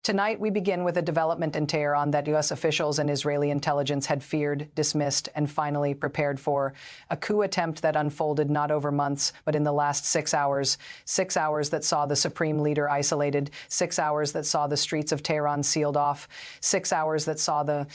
Tonight, we begin with a development in Tehran that U.S. officials and Israeli intelligence had feared, dismissed, and finally prepared for. A coup attempt that unfolded not over months, but in the last 6 hours. 6 hours that saw the Supreme Leader isolated. 6 hours that saw the streets of Tehran sealed off. 6 hours that saw the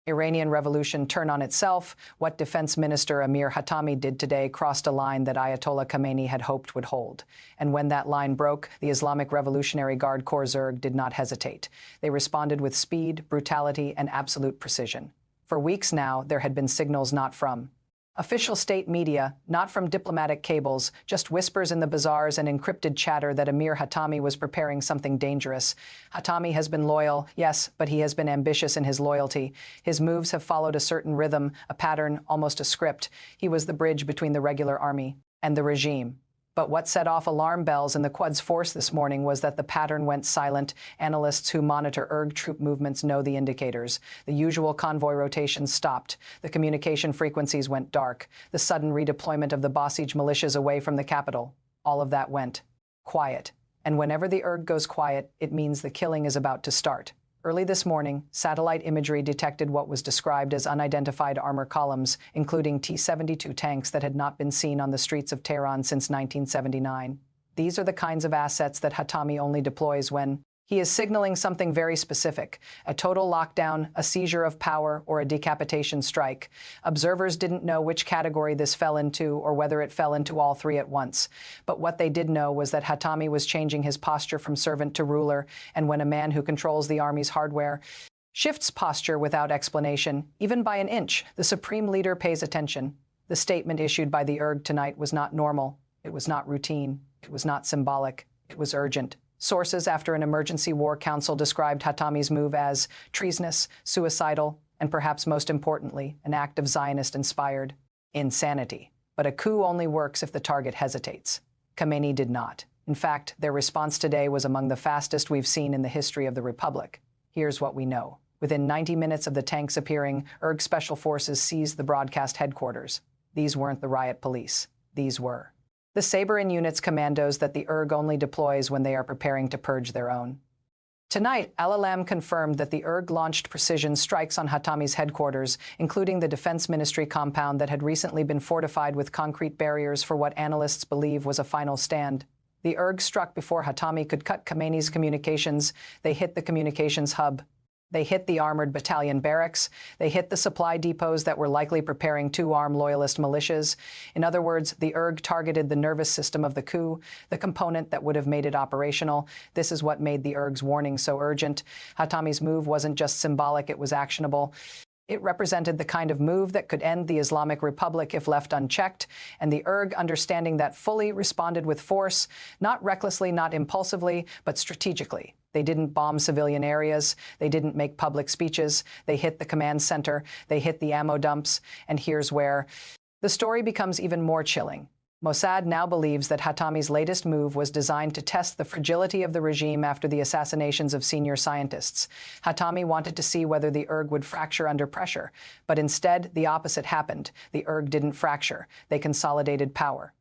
Iranian Revolution turn on itself. What Defense Minister Amir Hatami did today crossed a line that Ayatollah Khamenei had hoped would hold. And when that line broke, the Islamic Revolutionary Guard Corps Zerg did not hesitate. They responded with speed, brutality, and absolute precision. For weeks now, there had been signals not from official state media, not from diplomatic cables, just whispers in the bazaars and encrypted chatter that Amir Hatami was preparing something dangerous. Hatami has been loyal, yes, but he has been ambitious in his loyalty. His moves have followed a certain rhythm, a pattern, almost a script. He was the bridge between the regular army and the regime. But what set off alarm bells in the Quds force this morning was that the pattern went silent. Analysts who monitor IRG troop movements know the indicators. The usual convoy rotations stopped. The communication frequencies went dark. The sudden redeployment of the Basij militias away from the capital. All of that went quiet. And whenever the IRG goes quiet, it means the killing is about to start. Early this morning, satellite imagery detected what was described as unidentified armor columns, including T-72 tanks that had not been seen on the streets of Tehran since 1979. These are the kinds of assets that Hatami only deploys when he is signaling something very specific: a total lockdown, a seizure of power, or a decapitation strike. Observers didn't know which category this fell into or whether it fell into all three at once. But what they did know was that Hatami was changing his posture from servant to ruler, and when a man who controls the army's hardware shifts posture without explanation, even by an inch, the Supreme Leader pays attention. The statement issued by the IRG tonight was not normal. It was not routine. It was not symbolic. It was urgent. Sources after an emergency war council described Hatami's move as treasonous, suicidal, and perhaps most importantly, an act of Zionist-inspired insanity. But a coup only works if the target hesitates. Khamenei did not. In fact, their response today was among the fastest we've seen in the history of the Republic. Here's what we know. Within 90 minutes of the tanks appearing, IRG Special Forces seized the broadcast headquarters. These weren't the riot police. These were the Saber units commandos that the IRG only deploys when they are preparing to purge their own. Tonight, Al-Alam confirmed that the IRG launched precision strikes on Hatami's headquarters, including the Defense Ministry compound that had recently been fortified with concrete barriers for what analysts believe was a final stand. The IRG struck before Hatami could cut Khamenei's communications. They hit the communications hub. They hit the armored battalion barracks. They hit the supply depots that were likely preparing to arm loyalist militias. In other words, the IRG targeted the nervous system of the coup, the component that would have made it operational. This is what made the IRG's warning so urgent. Hatami's move wasn't just symbolic, it was actionable. It represented the kind of move that could end the Islamic Republic if left unchecked, and the IRG, understanding that fully, responded with force, not recklessly, not impulsively, but strategically. They didn't bomb civilian areas. They didn't make public speeches. They hit the command center. They hit the ammo dumps. And here's where the story becomes even more chilling. Mossad now believes that Hatami's latest move was designed to test the fragility of the regime after the assassinations of senior scientists. Hatami wanted to see whether the IRG would fracture under pressure, but instead the opposite happened. The IRG didn't fracture. They consolidated power.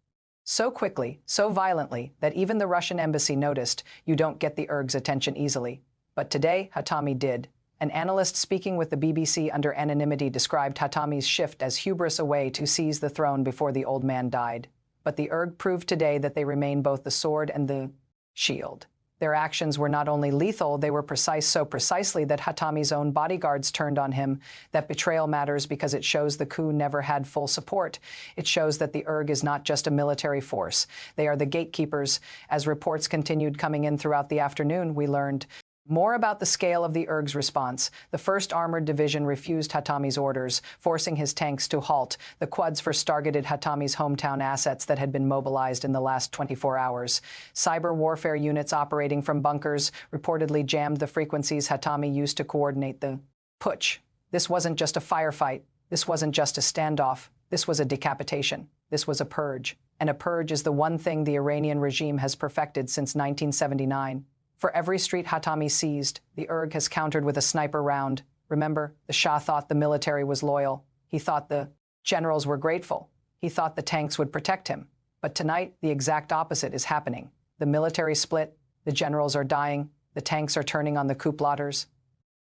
So quickly, so violently, that even the Russian embassy noticed. You don't get the IRG's attention easily. But today, Hatami did. An analyst speaking with the BBC under anonymity described Hatami's shift as hubris, a way to seize the throne before the old man died. But the IRG proved today that they remain both the sword and the shield. Their actions were not only lethal, they were precise, so precisely that Hatami's own bodyguards turned on him. That betrayal matters because it shows the coup never had full support. It shows that the IRG is not just a military force. They are the gatekeepers. As reports continued coming in throughout the afternoon, we learned more about the scale of the IRG's response. The 1st Armored Division refused Hatami's orders, forcing his tanks to halt. The Quds first targeted Hatami's hometown assets that had been mobilized in the last 24 hours. Cyber warfare units operating from bunkers reportedly jammed the frequencies Hatami used to coordinate the putsch. This wasn't just a firefight. This wasn't just a standoff. This was a decapitation. This was a purge. And a purge is the one thing the Iranian regime has perfected since 1979. For every street Hatami seized, the IRG has countered with a sniper round. Remember, the Shah thought the military was loyal. He thought the generals were grateful. He thought the tanks would protect him. But tonight, the exact opposite is happening. The military split, the generals are dying, The tanks are turning on the coup plotters.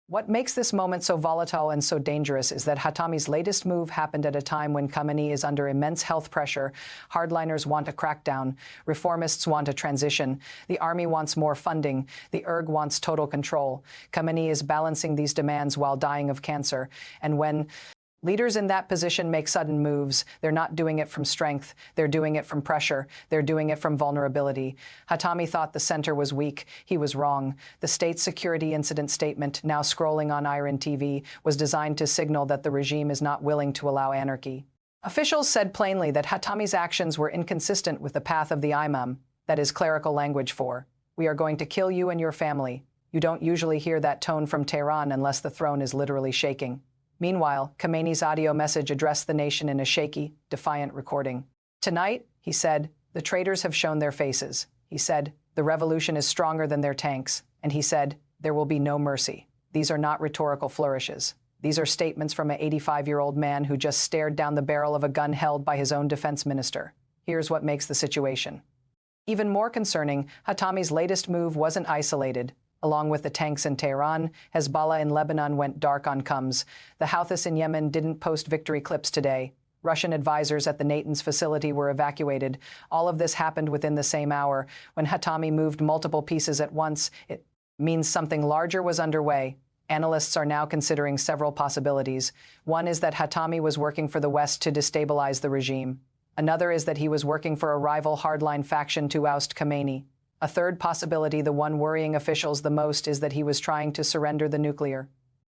What makes this moment so volatile and so dangerous is that Hatami's latest move happened at a time when Khamenei is under immense health pressure. Hardliners want a crackdown. Reformists want a transition. The army wants more funding. The IRG wants total control. Khamenei is balancing these demands while dying of cancer. And when leaders in that position make sudden moves, they're not doing it from strength. They're doing it from pressure. They're doing it from vulnerability. Hatami thought the center was weak. He was wrong. The state security incident statement, now scrolling on Iran TV, was designed to signal that the regime is not willing to allow anarchy. Officials said plainly that Hatami's actions were inconsistent with the path of the imam, that is clerical language for, "We are going to kill you and your family." You don't usually hear that tone from Tehran unless the throne is literally shaking. Meanwhile, Khamenei's audio message addressed the nation in a shaky, defiant recording. "Tonight," he said, "the traitors have shown their faces." He said, "The revolution is stronger than their tanks." And he said, "There will be no mercy." These are not rhetorical flourishes. These are statements from an 85-year-old man who just stared down the barrel of a gun held by his own defense minister. Here's what makes the situation even more concerning. Hatami's latest move wasn't isolated. Along with the tanks in Tehran, Hezbollah in Lebanon went dark on Qums. The Houthis in Yemen didn't post victory clips today. Russian advisors at the Natanz facility were evacuated. All of this happened within the same hour. When Hatami moved multiple pieces at once, it means something larger was underway. Analysts are now considering several possibilities. One is that Hatami was working for the West to destabilize the regime. Another is that he was working for a rival hardline faction to oust Khamenei. A third possibility, the one worrying officials the most, is that he was trying to surrender the nuclear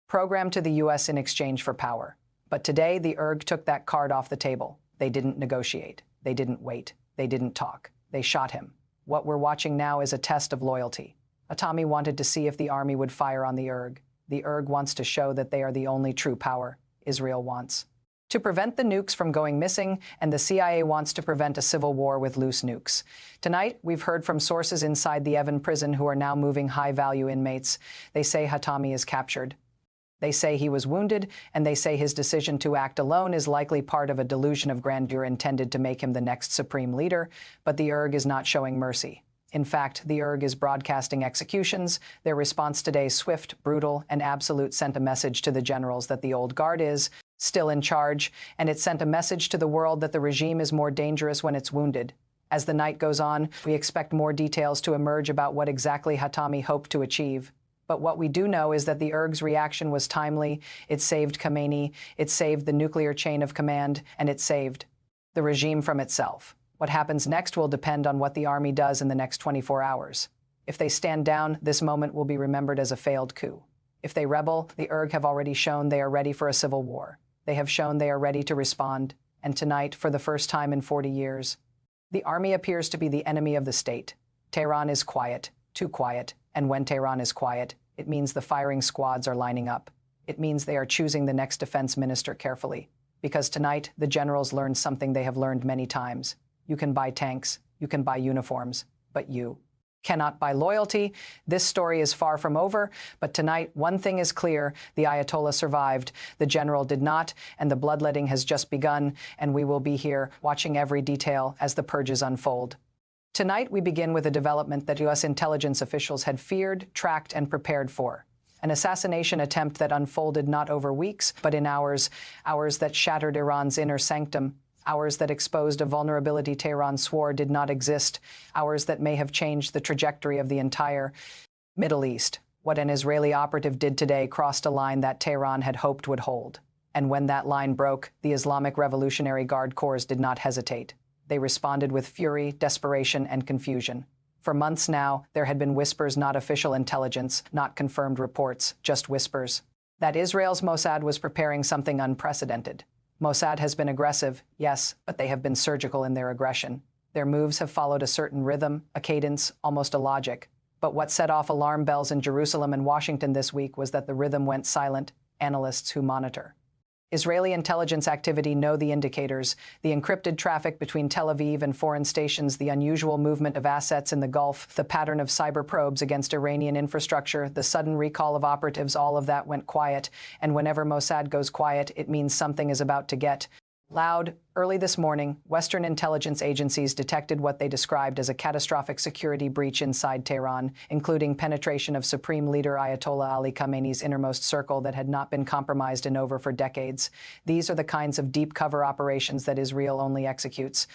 program to the U.S. in exchange for power. But today, the IRG took that card off the table. They didn't negotiate. They didn't wait. They didn't talk. They shot him. What we're watching now is a test of loyalty. Hatami wanted to see if the army would fire on the IRG. The IRG wants to show that they are the only true power. Israel wants to prevent the nukes from going missing, and the CIA wants to prevent a civil war with loose nukes. Tonight, we've heard from sources inside the Evin prison who are now moving high-value inmates. They say Hatami is captured. They say he was wounded, and they say his decision to act alone is likely part of a delusion of grandeur intended to make him the next supreme leader, but the IRG is not showing mercy. In fact, the IRG is broadcasting executions. Their response today, swift, brutal, and absolute, sent a message to the generals that the old guard is still in charge, and it sent a message to the world that the regime is more dangerous when it's wounded. As the night goes on, we expect more details to emerge about what exactly Hatami hoped to achieve. But what we do know is that the IRG's reaction was timely. It saved Khamenei, it saved the nuclear chain of command, and it saved the regime from itself. What happens next will depend on what the army does in the next 24 hours. If they stand down, this moment will be remembered as a failed coup. If they rebel, the IRG have already shown they are ready for a civil war. They have shown they are ready to respond. And tonight, for the first time in 40 years, the army appears to be the enemy of the state. Tehran is quiet, too quiet. And when Tehran is quiet, it means the firing squads are lining up. It means they are choosing the next defense minister carefully. Because tonight, the generals learned something they have learned many times. You can buy tanks, you can buy uniforms, but you cannot buy loyalty. This story is far from over, but tonight, one thing is clear. The Ayatollah survived, the general did not, and the bloodletting has just begun, and we will be here watching every detail as the purges unfold. Tonight, we begin with a development that U.S. intelligence officials had feared, tracked, and prepared for. An assassination attempt that unfolded not over weeks, but in hours, hours that shattered Iran's inner sanctum, hours that exposed a vulnerability Tehran swore did not exist, hours that may have changed the trajectory of the entire Middle East. What an Israeli operative did today crossed a line that Tehran had hoped would hold. And when that line broke, the Islamic Revolutionary Guard Corps did not hesitate. They responded with fury, desperation, and confusion. For months now, there had been whispers, not official intelligence, not confirmed reports, just whispers, that Israel's Mossad was preparing something unprecedented. Mossad has been aggressive, yes, but they have been surgical in their aggression. Their moves have followed a certain rhythm, a cadence, almost a logic. But what set off alarm bells in Jerusalem and Washington this week was that the rhythm went silent. Analysts who monitor Israeli intelligence activity know the indicators: the encrypted traffic between Tel Aviv and foreign stations, the unusual movement of assets in the Gulf, the pattern of cyber probes against Iranian infrastructure, the sudden recall of operatives. All of that went quiet, and whenever Mossad goes quiet, it means something is about to get Loud, early this morning, Western intelligence agencies detected what they described as a catastrophic security breach inside Tehran, including penetration of Supreme Leader Ayatollah Ali Khamenei's innermost circle that had not been compromised for decades. These are the kinds of deep cover operations that Israel only executes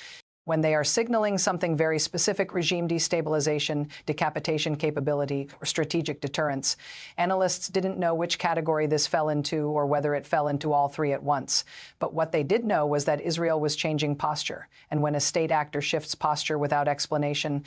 when they are signaling something very specific: regime destabilization, decapitation capability, or strategic deterrence. Analysts didn't know which category this fell into or whether it fell into all three at once. But what they did know was that Israel was changing posture. And when a state actor shifts posture without explanation,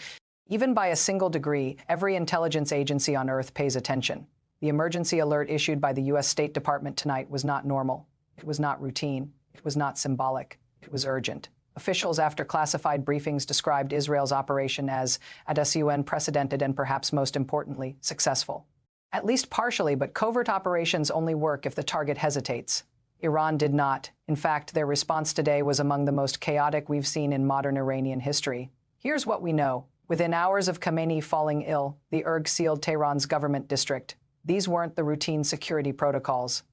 even by a single degree, every intelligence agency on Earth pays attention. The emergency alert issued by the U.S. State Department tonight was not normal. It was not routine. It was not symbolic. It was urgent. Officials after classified briefings described Israel's operation as unprecedented and, perhaps most importantly, successful. At least partially, but covert operations only work if the target hesitates. Iran did not. In fact, their response today was among the most chaotic we've seen in modern Iranian history. Here's what we know. Within hours of Khamenei falling ill, the IRGC sealed Tehran's government district. These weren't the routine security protocols.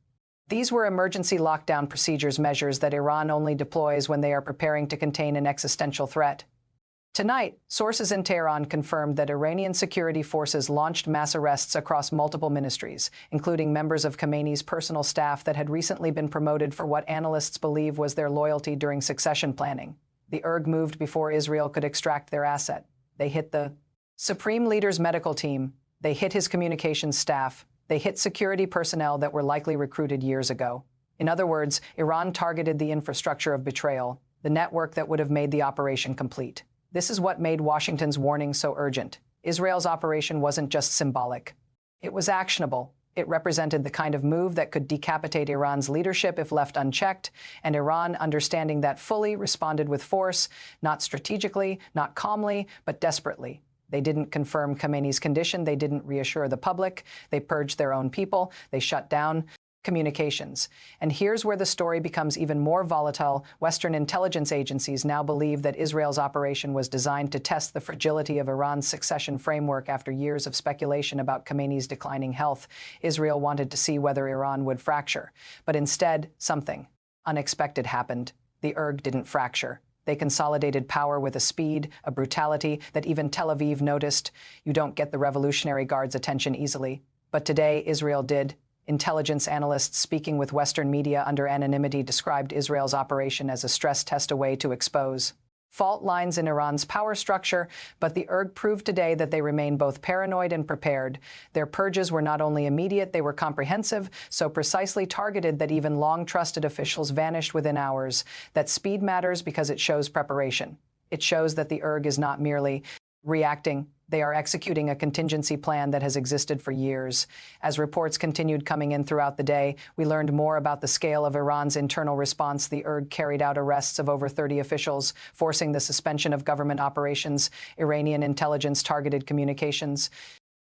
These were emergency lockdown procedures, measures that Iran only deploys when they are preparing to contain an existential threat. Tonight, sources in Tehran confirmed that Iranian security forces launched mass arrests across multiple ministries, including members of Khamenei's personal staff that had recently been promoted for what analysts believe was their loyalty during succession planning. The IRGC moved before Israel could extract their asset. They hit the Supreme Leader's medical team. They hit his communications staff. They hit security personnel that were likely recruited years ago. In other words, Iran targeted the infrastructure of betrayal, the network that would have made the operation complete. This is what made Washington's warning so urgent. Israel's operation wasn't just symbolic. It was actionable. It represented the kind of move that could decapitate Iran's leadership if left unchecked, and Iran, understanding that fully, responded with force, not strategically, not calmly, but desperately. They didn't confirm Khamenei's condition. They didn't reassure the public. They purged their own people. They shut down communications. And here's where the story becomes even more volatile. Western intelligence agencies now believe that Israel's operation was designed to test the fragility of Iran's succession framework. After years of speculation about Khamenei's declining health, Israel wanted to see whether Iran would fracture. But instead, something unexpected happened. The IRGC didn't fracture. They consolidated power with a speed, a brutality that even Tel Aviv noticed. You don't get the Revolutionary Guard's attention easily. But today, Israel did. Intelligence analysts speaking with Western media under anonymity described Israel's operation as a stress test, a way to expose fault lines in Iran's power structure, but the IRGC proved today that they remain both paranoid and prepared. Their purges were not only immediate, they were comprehensive, so precisely targeted that even long-trusted officials vanished within hours. That speed matters because it shows preparation. It shows that the IRGC is not merely reacting. They are executing a contingency plan that has existed for years. As reports continued coming in throughout the day, we learned more about the scale of Iran's internal response. The IRGC carried out arrests of over 30 officials, forcing the suspension of government operations. Iranian intelligence targeted communications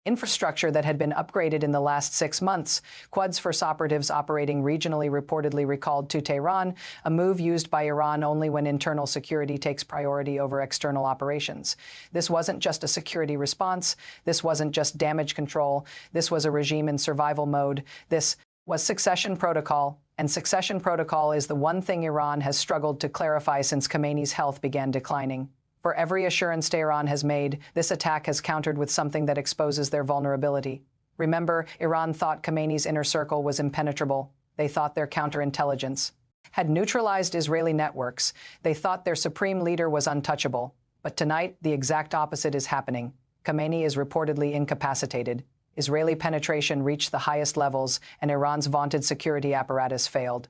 infrastructure that had been upgraded in the last 6 months. Quds Force operatives operating regionally reportedly recalled to Tehran, a move used by Iran only when internal security takes priority over external operations. This wasn't just a security response. This wasn't just damage control. This was a regime in survival mode. This was succession protocol. And succession protocol is the one thing Iran has struggled to clarify since Khamenei's health began declining. For every assurance Tehran has made, this attack has countered with something that exposes their vulnerability. Remember, Iran thought Khamenei's inner circle was impenetrable. They thought their counterintelligence had neutralized Israeli networks. They thought their supreme leader was untouchable. But tonight, the exact opposite is happening. Khamenei is reportedly incapacitated. Israeli penetration reached the highest levels, and Iran's vaunted security apparatus failed.